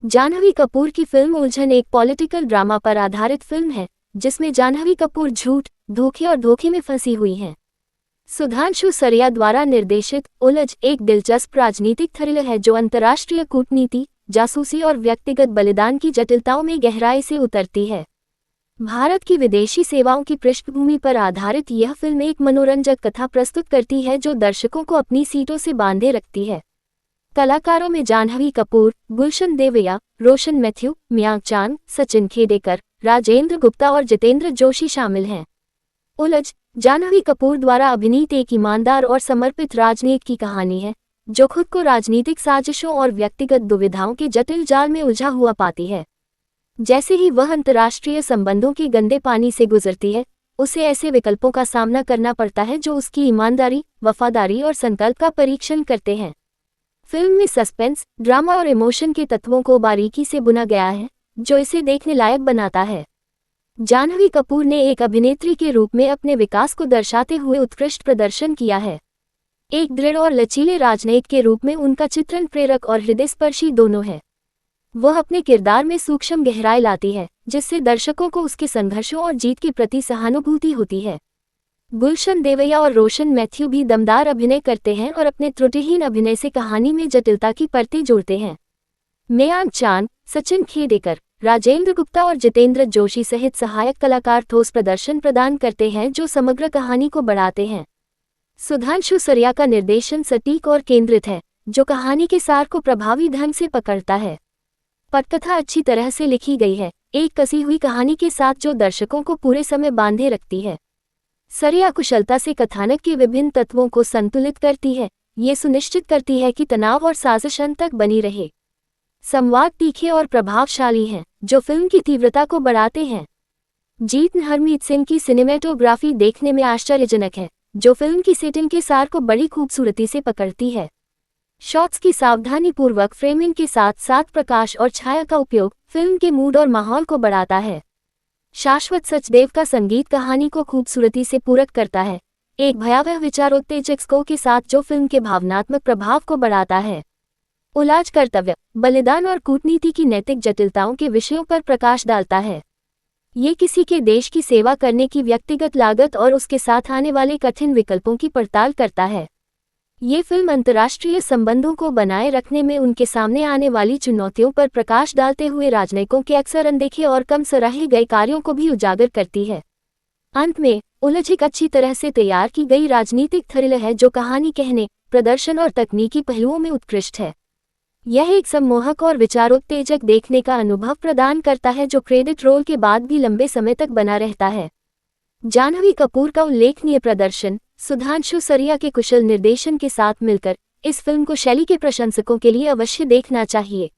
जाह्नवी कपूर की फिल्म उलझन एक पॉलिटिकल ड्रामा पर आधारित फिल्म है जिसमें जाह्नवी कपूर झूठ, धोखे और धोखे में फंसी हुई हैं। सुधांशु सरिया द्वारा निर्देशित उलझ एक दिलचस्प राजनीतिक थ्रिलर है जो अंतर्राष्ट्रीय कूटनीति, जासूसी और व्यक्तिगत बलिदान की जटिलताओं में गहराई से उतरती है। भारत की विदेशी सेवाओं की पृष्ठभूमि पर आधारित यह फिल्म एक मनोरंजक कथा प्रस्तुत करती है जो दर्शकों को अपनी सीटों से बांधे रखती है। कलाकारों में जाह्नवी कपूर, गुलशन देवैया, रोशन मैथ्यू, मयांक चांद, सचिन खेडेकर, राजेंद्र गुप्ता और जितेंद्र जोशी शामिल हैं। उलझ जाह्नवी कपूर द्वारा अभिनीत एक ईमानदार और समर्पित राजनीति की कहानी है जो खुद को राजनीतिक साजिशों और व्यक्तिगत दुविधाओं के जटिल जाल में उलझा हुआ पाती है। जैसे ही वह अंतर्राष्ट्रीय संबंधों के गंदे पानी से गुजरती है, उसे ऐसे विकल्पों का सामना करना पड़ता है जो उसकी ईमानदारी, वफादारी और संकल्प का परीक्षण करते हैं। फिल्म में सस्पेंस, ड्रामा और इमोशन के तत्वों को बारीकी से बुना गया है जो इसे देखने लायक बनाता है। जाह्नवी कपूर ने एक अभिनेत्री के रूप में अपने विकास को दर्शाते हुए उत्कृष्ट प्रदर्शन किया है। एक दृढ़ और लचीले राजनयिक के रूप में उनका चित्रण प्रेरक और हृदयस्पर्शी दोनों है। वह अपने किरदार में सूक्ष्म गहराई लाती है जिससे दर्शकों को उसके संघर्षों और जीत के प्रति सहानुभूति होती है। गुलशन देवैया और रोशन मैथ्यू भी दमदार अभिनय करते हैं और अपने त्रुटिहीन अभिनय से कहानी में जटिलता की परतें जोड़ते हैं। मयांक चांद, सचिन खेडेकर, राजेंद्र गुप्ता और जितेंद्र जोशी सहित सहायक कलाकार ठोस प्रदर्शन प्रदान करते हैं जो समग्र कहानी को बढ़ाते हैं। सुधांशु सरिया का निर्देशन सटीक और केंद्रित है जो कहानी के सार को प्रभावी ढंग से पकड़ता है। पटकथा अच्छी तरह से लिखी गई है, एक कसी हुई कहानी के साथ जो दर्शकों को पूरे समय बांधे रखती है। सरिया कुशलता से कथानक के विभिन्न तत्वों को संतुलित करती है, ये सुनिश्चित करती है कि तनाव और साजिश अंत तक बनी रहे। संवाद तीखे और प्रभावशाली हैं जो फिल्म की तीव्रता को बढ़ाते हैं। जीत हरमीत सिंह की सिनेमेटोग्राफी देखने में आश्चर्यजनक है जो फिल्म की सेटिंग के सार को बड़ी खूबसूरती से पकड़ती है। शॉट्स की सावधानीपूर्वक फ्रेमिंग के साथ साथ प्रकाश और छाया का उपयोग फिल्म के मूड और माहौल को बढ़ाता है। शाश्वत सचदेव का संगीत कहानी को खूबसूरती से पूरक करता है, एक भयावह विचारोत्तेजक स्कोर के साथ जो फिल्म के भावनात्मक प्रभाव को बढ़ाता है। उलझ कर्तव्य, बलिदान और कूटनीति की नैतिक जटिलताओं के विषयों पर प्रकाश डालता है। ये किसी के देश की सेवा करने की व्यक्तिगत लागत और उसके साथ आने वाले कठिन विकल्पों की पड़ताल करता है। ये फिल्म अंतर्राष्ट्रीय संबंधों को बनाए रखने में उनके सामने आने वाली चुनौतियों पर प्रकाश डालते हुए राजनयिकों के अक्सर अनदेखे और कम सराहे गए कार्यों को भी उजागर करती है। अंत में उलझ एक अच्छी तरह से तैयार की गई राजनीतिक थ्रिलर है जो कहानी कहने, प्रदर्शन और तकनीकी पहलुओं में उत्कृष्ट है। यह एक सम्मोहक और विचारोत्तेजक देखने का अनुभव प्रदान करता है जो क्रेडिट रोल के बाद भी लंबे समय तक बना रहता है। जाह्नवी कपूर का उल्लेखनीय प्रदर्शन, सुधांशु सरिया के कुशल निर्देशन के साथ मिलकर इस फिल्म को शैली के प्रशंसकों के लिए अवश्य देखना चाहिए।